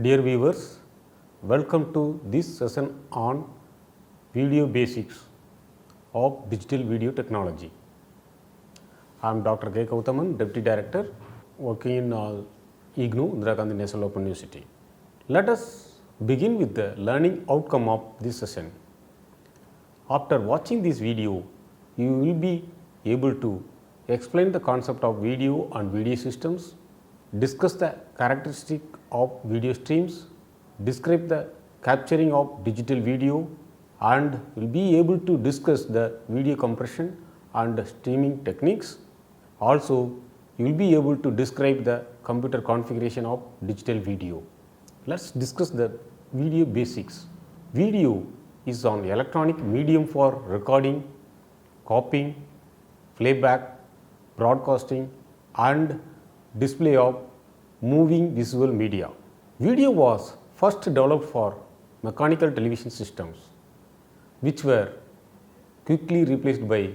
Dear viewers, welcome to this session on video basics of digital video technology. I am Dr. K. Kautaman, Deputy Director, working in IGNOU, Indira Gandhi National Open University. Let us begin with the learning outcome of this session. After watching this video, you will be able to explain the concept of video and video systems, discuss the characteristic of video streams, describe the capturing of digital video, and will be able to discuss the video compression and streaming techniques. Also, you will be able to describe the computer configuration of digital video. Let's discuss the video basics. Video is an electronic medium for recording, copying, playback, broadcasting and display of moving visual media. Video was first developed for mechanical television systems, which were quickly replaced by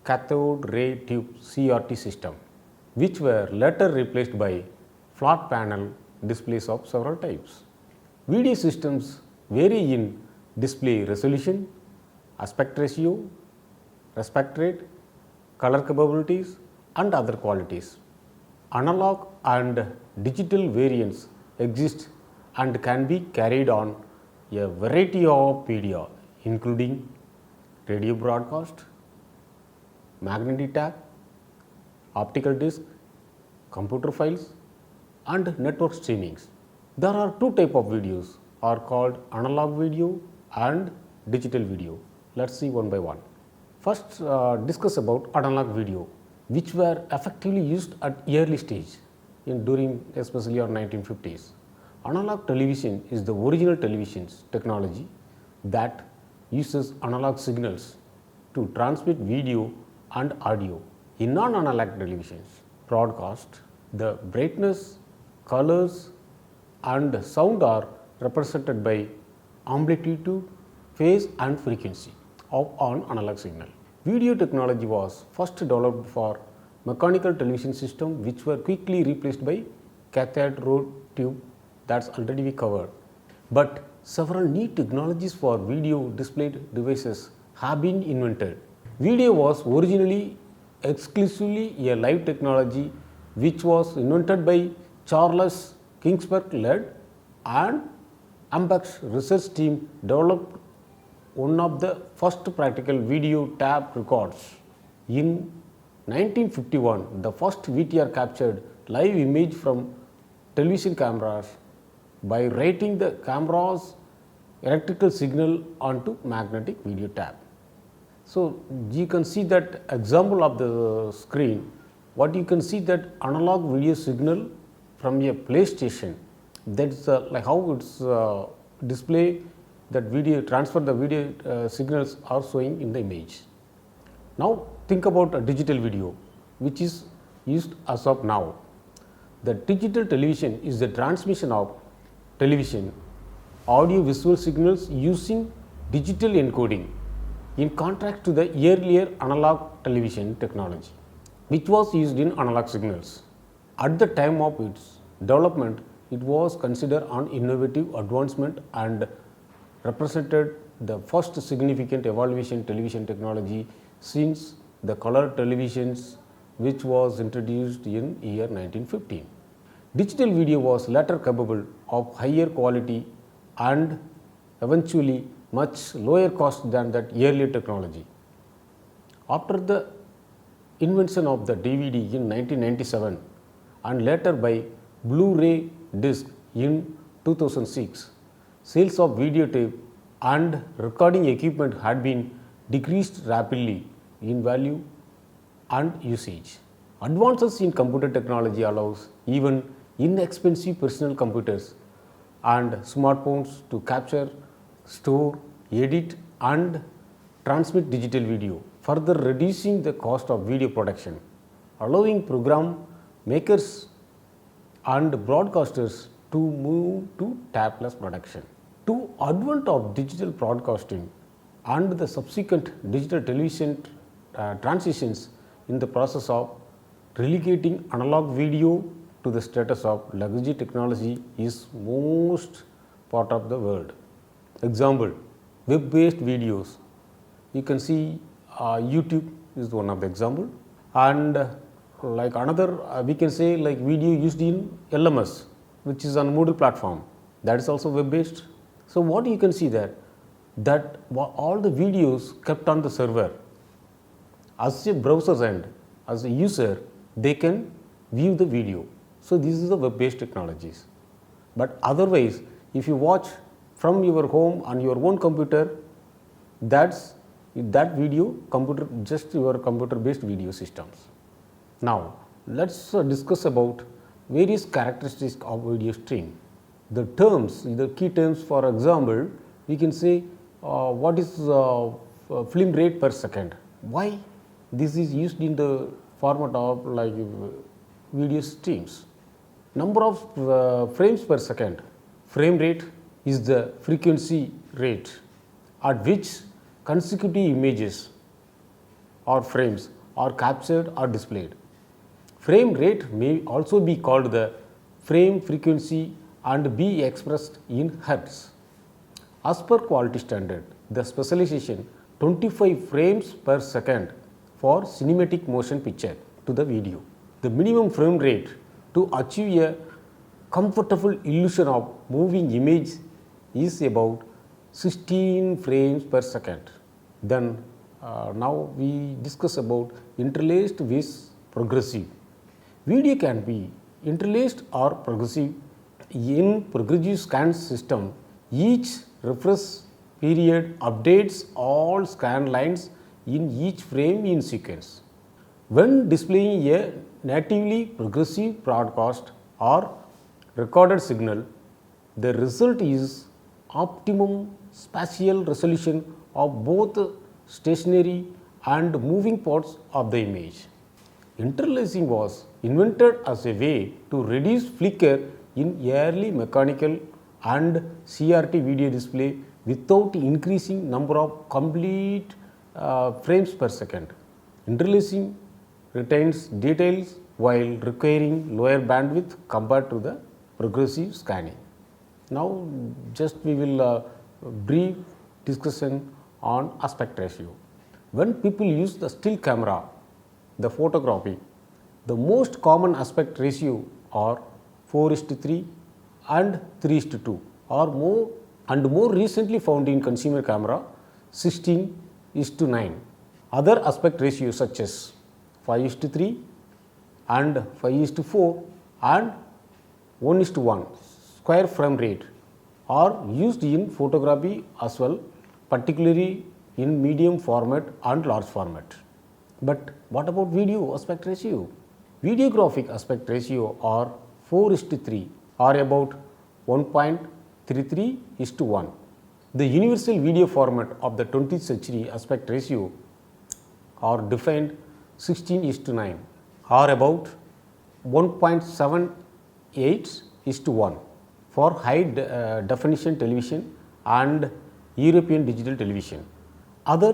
cathode ray tube CRT system, which were later replaced by flat panel displays of several types. Video systems vary in display resolution, aspect ratio, aspect rate, color capabilities and other qualities. Analog and digital variants exist and can be carried on a variety of media, including radio broadcast, magnetic tape, optical disc, computer files and network streamings. There are two types of videos are called analog video and digital video. Let's see one by one. First, discuss about analog video, which were effectively used at early stage during especially our 1950s. Analog television is the original television technology that uses analog signals to transmit video and audio. In non-analog televisions broadcast, the brightness, colors and sound are represented by amplitude, phase and frequency of an analog signal. Video technology was first developed for mechanical television system, which were quickly replaced by cathode ray tube, that's already we covered. But several new technologies for video displayed devices have been invented. Video was originally exclusively a live technology which was invented by Charles Kingsburg led and Ampex research team developed one of the first practical video tape records. In 1951, the first VTR captured live image from television cameras by writing the camera's electrical signal onto magnetic video tape. So, you can see that example of the screen. What you can see that analog video signal from a PlayStation, that's like how it's display that video, transfer the video signals are showing in the image. Now think about a digital video, which is used as of now. The digital television is the transmission of television audio visual signals using digital encoding, in contrast to the earlier analog television technology, which was used in analog signals. At the time of its development, it was considered an innovative advancement and represented the first significant evaluation television technology since the color televisions, which was introduced in year 1915. Digital video was later capable of higher quality and eventually much lower cost than that earlier technology. After the invention of the DVD in 1997 and later by Blu-ray disc in 2006, sales of videotape and recording equipment had been decreased rapidly in value and usage. Advances in computer technology allows even inexpensive personal computers and smartphones to capture, store, edit and transmit digital video, further reducing the cost of video production, allowing program makers and broadcasters to move to tapeless production. To advent of digital broadcasting and the subsequent digital television transitions in the process of relegating analog video to the status of legacy technology is most part of the world. Example, web-based videos. You can see YouTube is one of the example, and like another we can say like video used in LMS, which is on Moodle platform, that is also web-based. So what you can see there, that all the videos kept on the server. As a browser end, as a user, they can view the video. So this is the web-based technologies. But otherwise, if you watch from your home on your own computer, that's that video computer, just your computer-based video systems. Now let's discuss about various characteristics of video stream. The terms, the key terms, for example, we can say what is film rate per second. Why this is used in the format of like video streams? Number of frames per second. Frame rate is the frequency rate at which consecutive images or frames are captured or displayed. Frame rate may also be called the frame frequency and be expressed in hertz. As per quality standard, the specialization 25 frames per second for cinematic motion picture to the video. The minimum frame rate to achieve a comfortable illusion of moving image is about 16 frames per second. Then now we discuss about interlaced with progressive. Video can be interlaced or progressive. In progressive scan system, each refresh period updates all scan lines in each frame in sequence. When displaying a natively progressive broadcast or recorded signal, the result is optimum spatial resolution of both stationary and moving parts of the image. Interlacing was invented as a way to reduce flicker in early mechanical and CRT video display without increasing number of complete frames per second. Interlacing retains details while requiring lower bandwidth compared to the progressive scanning. Now just we will brief discussion on aspect ratio. When people use the still camera, the photography, the most common aspect ratio are 4:3 and 3:2 or more, and more recently found in consumer camera 16:9. Other aspect ratios such as 5:3 and 5:4 and 1:1 square frame rate are used in photography as well, particularly in medium format and large format. But what about video aspect ratio? Videographic aspect ratio are 4:3 or about 1.33:1. The universal video format of the 20th century aspect ratio are defined 16:9 or about 1.78:1 for high definition television and European digital television. Other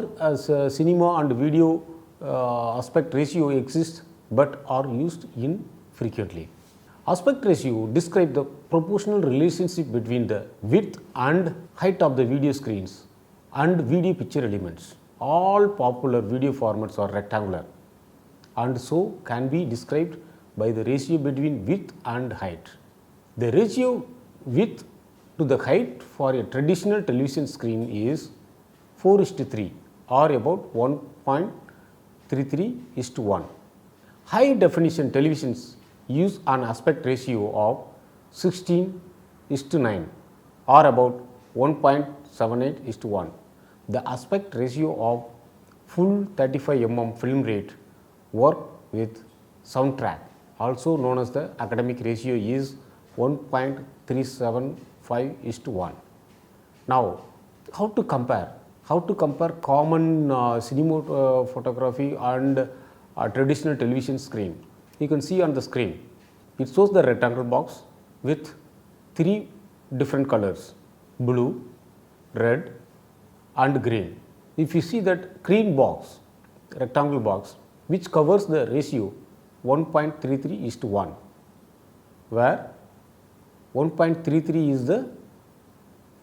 cinema and video aspect ratio exist but are used infrequently. Aspect ratio describe the proportional relationship between the width and height of the video screens and video picture elements. All popular video formats are rectangular and so can be described by the ratio between width and height. The ratio width to the height for a traditional television screen is 4:3 or about 1.33:1. High definition televisions use an aspect ratio of 16:9 or about 1.78:1. The aspect ratio of full 35 mm film rate work with soundtrack, also known as the academic ratio, is 1.375:1. Now, how to compare? How to compare common cinema photography and traditional television screen? You can see on the screen, it shows the rectangle box with 3 different colors: blue, red and green. If you see that green box, rectangle box, which covers the ratio 1.33:1, where 1.33 is the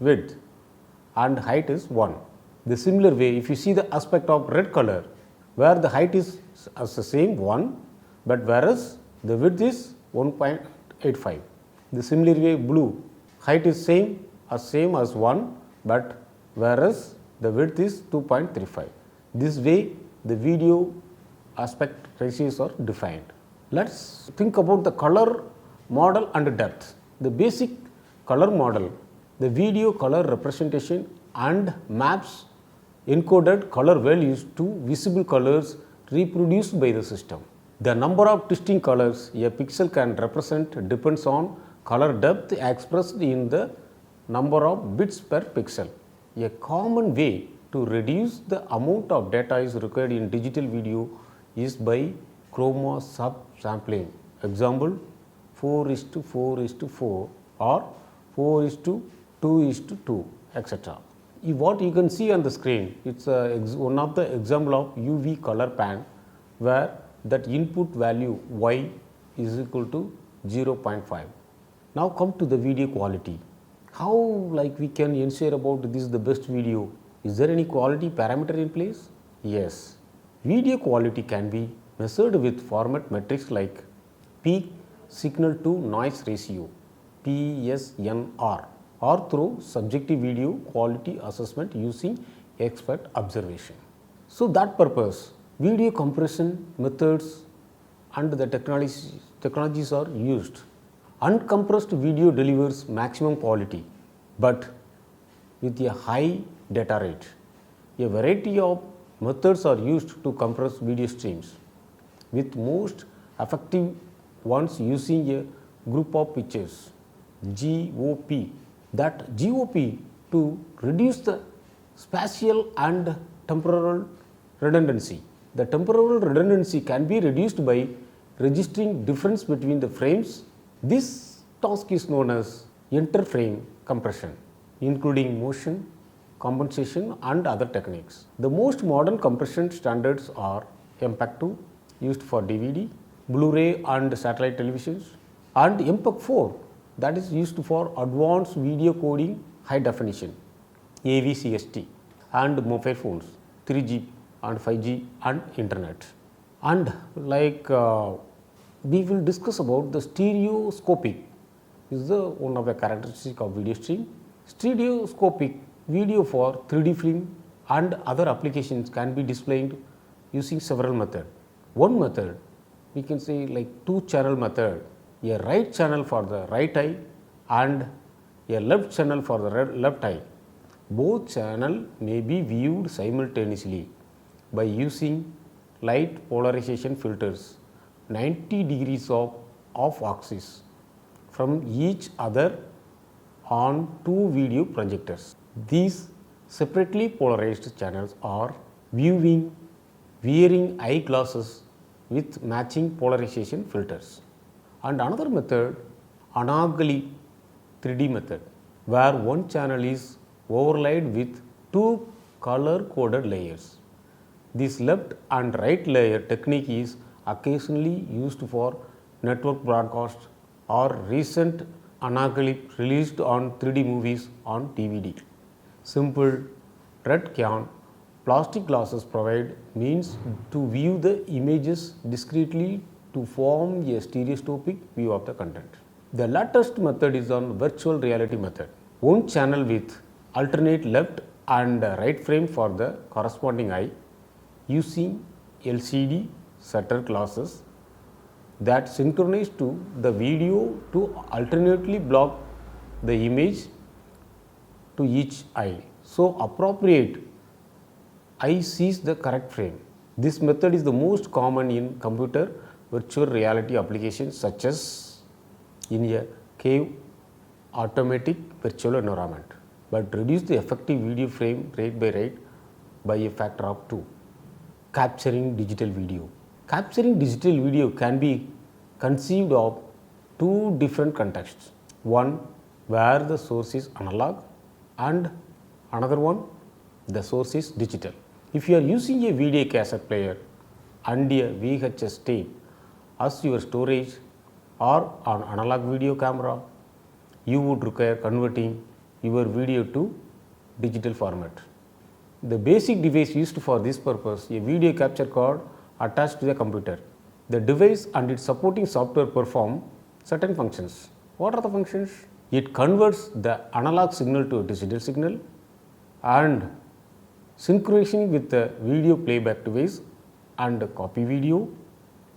width and height is 1. The similar way, if you see the aspect of red color, where the height is as the same 1, but whereas the width is 1.85. The similar way, blue, height is same as 1, but whereas the width is 2.35. This way the video aspect ratios are defined. Let's think about the color model and depth. The basic color model, the video color representation and maps encoded color values to visible colors reproduced by the system. The number of distinct colors a pixel can represent depends on color depth expressed in the number of bits per pixel. A common way to reduce the amount of data is required in digital video is by chroma subsampling. Example 4:4:4 or 4:2:2, etc. What you can see on the screen, it's one of the example of UV color pan where that input value y is equal to 0.5. Now come to the video quality. How we can ensure about this is the best video? Is there any quality parameter in place? Yes. Video quality can be measured with format metrics like peak signal to noise ratio PSNR or through subjective video quality assessment using expert observation. So that purpose, video compression methods and the technologies are used. Uncompressed video delivers maximum quality but with a high data rate. A variety of methods are used to compress video streams, with most effective ones using a group of pictures GOP. That GOP to reduce the spatial and temporal redundancy. The temporal redundancy can be reduced by registering difference between the frames. This task is known as interframe compression, including motion compensation and other techniques. The most modern compression standards are MPEG-2 used for DVD, Blu-ray and satellite televisions, and MPEG-4 that is used for advanced video coding high definition, AVCST, and mobile phones, 3G and 5G and internet. And we will discuss about the stereoscopic is one of the characteristics of video stream. Stereoscopic video for 3D film and other applications can be displayed using several methods. One method we can say two channel method, a right channel for the right eye and a left channel for the left eye. Both channels may be viewed simultaneously by using light polarization filters 90 degrees of off axis from each other on two video projectors. These separately polarized channels are wearing eyeglasses with matching polarization filters. And another method, Anagali 3D method, where one channel is overlaid with two color coded layers. This left and right layer technique is occasionally used for network broadcast or recent Anagali released on 3D movies on DVD. Simple red can plastic glasses provide means to view the images discretely to form a stereoscopic view of the content. The latest method is on virtual reality method. One channel with alternate left and right frame for the corresponding eye using LCD shutter glasses that synchronize to the video to alternately block the image to each eye. So appropriate eye sees the correct frame. This method is the most common in computer virtual reality applications such as in a cave automatic virtual environment, but reduce the effective video frame rate by a factor of 2. Capturing digital video. Capturing digital video can be conceived of two different contexts. One where the source is analog and another one the source is digital. If you are using a video cassette player and a VHS tape as your storage or an analog video camera, you would require converting your video to digital format. The basic device used for this purpose, a video capture card attached to the computer. The device and its supporting software perform certain functions. What are the functions? It converts the analog signal to a digital signal and synchronizing with the video playback device and copy video.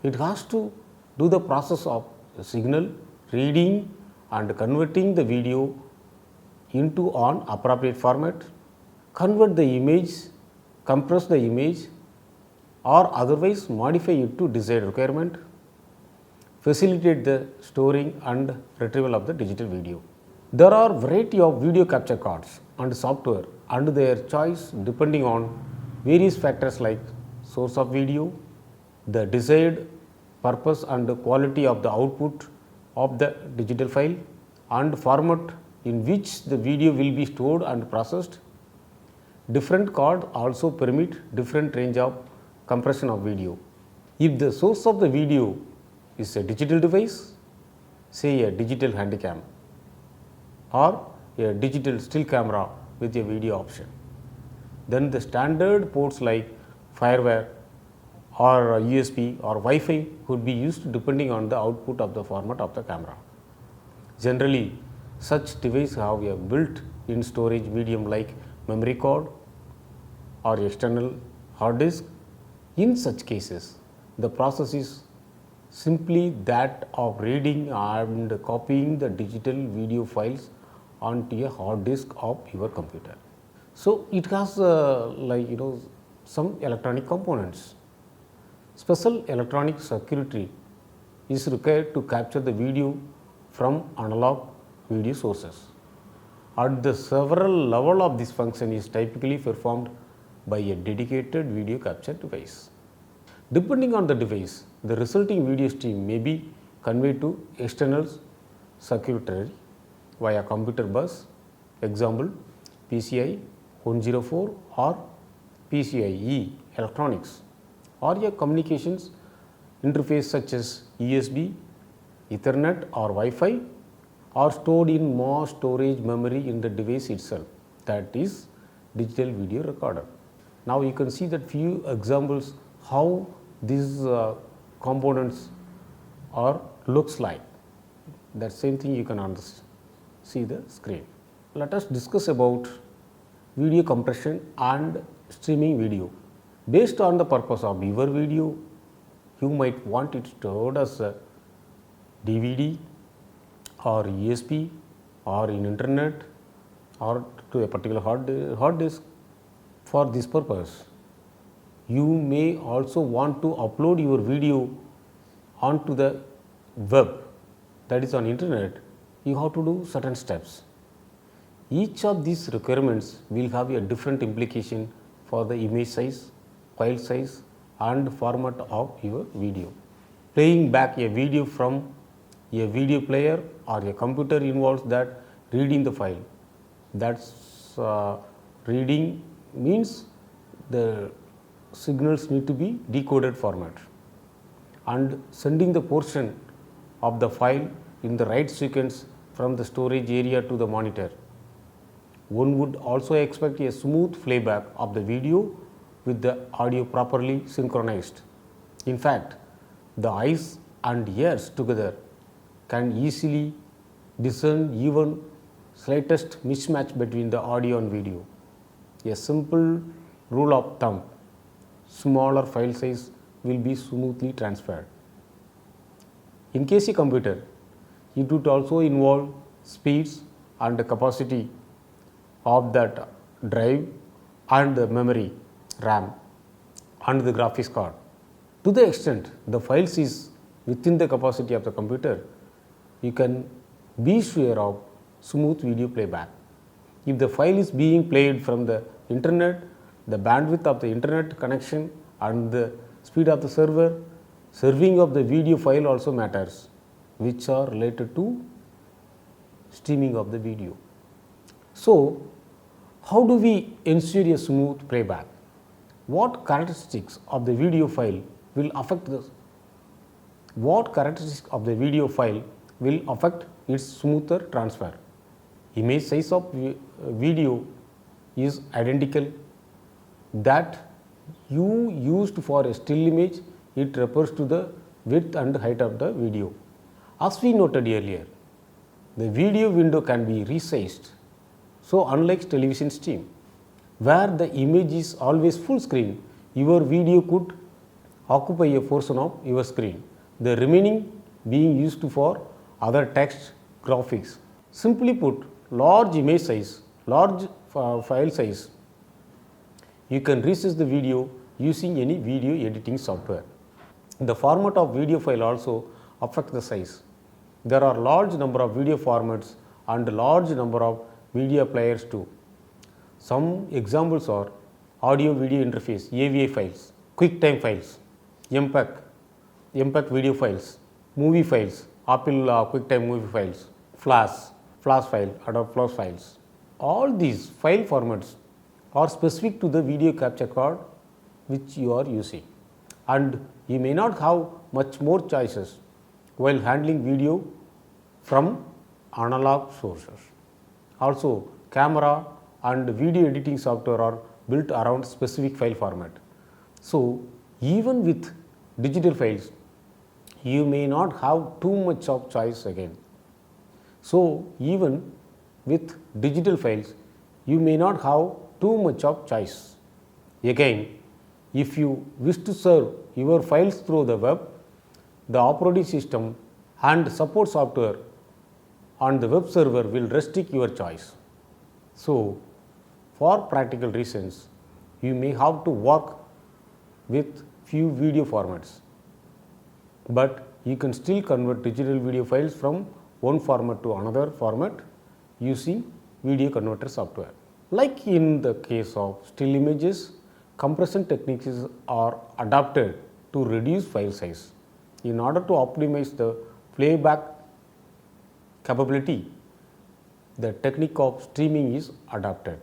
It has to do the process of signal reading and converting the video into an appropriate format, convert the image, compress the image or otherwise modify it to desired requirement, facilitate the storing and retrieval of the digital video. There are variety of video capture cards and software and their choice depending on various factors like source of video, the desired purpose and quality of the output of the digital file and format in which the video will be stored and processed. Different cards also permit different range of compression of video. If the source of the video is a digital device, say a digital handycam or a digital still camera with a video option, then the standard ports like FireWire or USB or Wi-Fi could be used depending on the output of the format of the camera. Generally, such devices have a built-in storage medium like memory card or external hard disk. In such cases, the process is simply that of reading and copying the digital video files onto a hard disk of your computer. So, it has some electronic components. Special electronic circuitry is required to capture the video from analog video sources. At the several level of this function is typically performed by a dedicated video capture device. Depending on the device, the resulting video stream may be conveyed to external circuitry via computer bus, example PCI 104 or PCIe electronics, or a communications interface such as USB, Ethernet or Wi-Fi, are stored in mass storage memory in the device itself, that is digital video recorder. Now you can see that few examples how these components are looks like. That same thing you can see the screen. Let us discuss about video compression and streaming video. Based on the purpose of your video, you might want it stored as a DVD or USB or in internet or to a particular hard disk. For this purpose, you may also want to upload your video onto the web, that is on internet. You have to do certain steps. Each of these requirements will have a different implication for the image size, file size and format of your video. Playing back a video from a video player or a computer involves that reading the file. That's reading means the signals need to be decoded format and sending the portion of the file in the right sequence from the storage area to the monitor. One would also expect a smooth playback of the video with the audio properly synchronized. In fact, the eyes and ears together can easily discern even slightest mismatch between the audio and video. A simple rule of thumb, smaller file size will be smoothly transferred. In case a computer, it would also involve speeds and the capacity of that drive and the memory RAM and the graphics card. To the extent the files is within the capacity of the computer, you can be sure of smooth video playback. If the file is being played from the internet, the bandwidth of the internet connection and the speed of the server serving of the video file also matters, which are related to streaming of the video. So, how do we ensure a smooth playback? What characteristics of the video file will affect the what characteristics of the video file will affect its smoother transfer. Image size of video is identical that you used for a still image, it refers to the width and height of the video. As we noted earlier, the video window can be resized. So, unlike television stream, where the image is always full screen, your video could occupy a portion of your screen, the remaining being used for other text graphics. Simply put, large image size, large file size, you can resize the video using any video editing software. The format of video file also affects the size. There are large number of video formats and large number of media players too. Some examples are audio video interface AVI files, QuickTime files, MPEG video files, movie files, Apple QuickTime movie files, Flash file, Adobe Flash files. All these file formats are specific to the video capture card which you are using, and you may not have much more choices while handling video from analog sources. Also, camera and video editing software are built around specific file format. So, even with digital files, you may not have too much of choice again. So, even with digital files, you may not have too much of choice. Again, if you wish to serve your files through the web, the operating system and support software on the web server will restrict your choice. So, for practical reasons, you may have to work with few video formats, but you can still convert digital video files from one format to another format using video converter software. Like in the case of still images, compression techniques are adapted to reduce file size. In order to optimize the playback capability, the technique of streaming is adapted.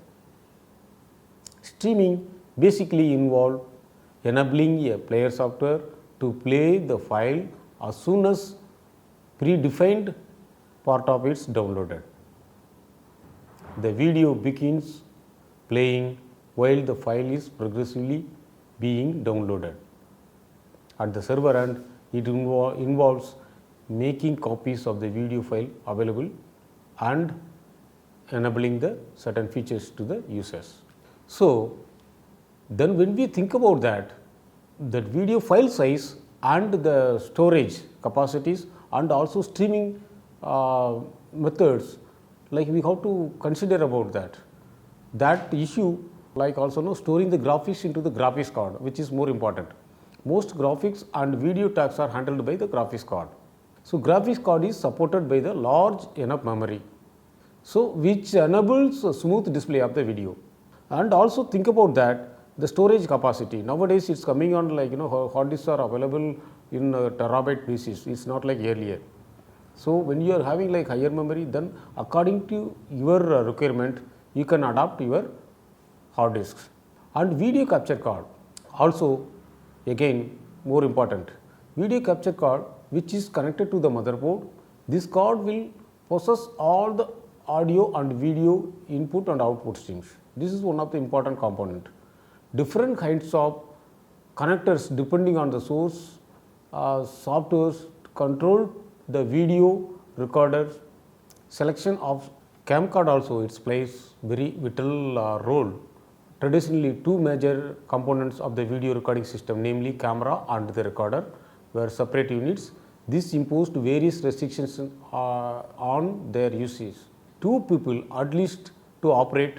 Streaming basically involves enabling a player software to play the file as soon as predefined part of it is downloaded. The video begins playing while the file is progressively being downloaded. At the server end, it involves making copies of the video file available and enabling the certain features to the users. So, then when we think about that video file size and the storage capacities and also streaming methods, like we have to consider about that issue, like also storing the graphics into the graphics card, which is more important. Most graphics and video tags are handled by the graphics card. So, graphics card is supported by the large enough memory, so which enables a smooth display of the video. And also think about that the storage capacity. Nowadays, it's coming on like hard disks are available in terabyte basis. It's not like earlier. So, when you are having like higher memory, then according to your requirement, you can adapt your hard disks. And video capture card also, again more important, video capture card which is connected to the motherboard. This card will process all the audio and video input and output streams. This is one of the important component. Different kinds of connectors depending on the source softwares control the video recorders. Selection of cam card also it plays very vital role. Traditionally, two major components of the video recording system, namely camera and the recorder, were separate units. This imposed various restrictions on their usage. Two people at least to operate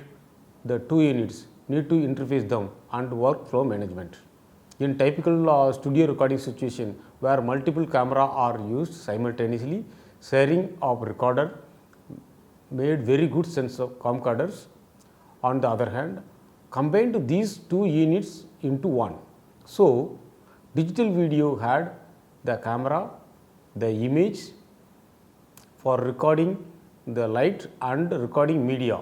the two units need to interface them and workflow management. In typical studio recording situation where multiple camera are used simultaneously, sharing of recorder made very good sense of camcorders. On the other hand, combined these two units into one. So, digital video had the camera, the image for recording the light and recording media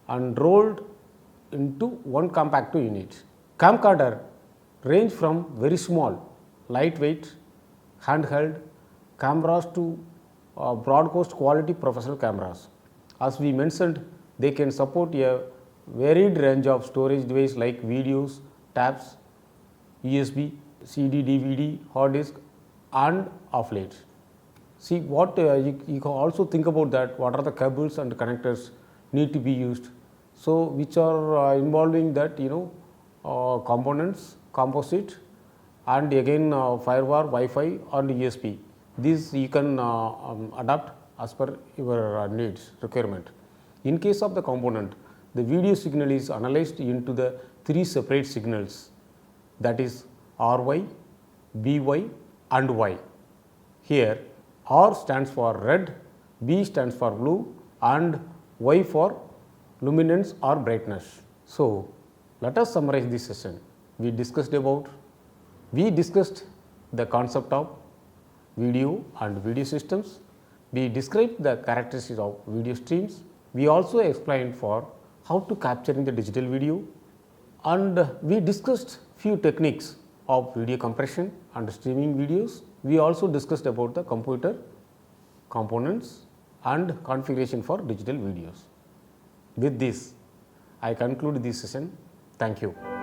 and rolled into one compact unit. Camcorder range from very small, lightweight handheld cameras to broadcast quality professional cameras. As we mentioned, they can support a varied range of storage devices like videos, tabs, USB, CD, DVD, hard disk, and offlets. See what you can also think about that. What are the cables and connectors need to be used? So which are involving that components, composite, and again firewire, Wi-Fi, and USB. These you can adapt as per your needs requirement. In case of the component, the video signal is analyzed into the three separate signals, that is RY, BY, and Y. Here R stands for red, B stands for blue, and Y for luminance or brightness. So let us summarize this session. We discussed the concept of video and video systems. We described the characteristics of video streams. We also explained for how to capturing the digital video, and we discussed few techniques of video compression and streaming videos. We also discussed about the computer components and configuration for digital videos. With this, I conclude this session. Thank you.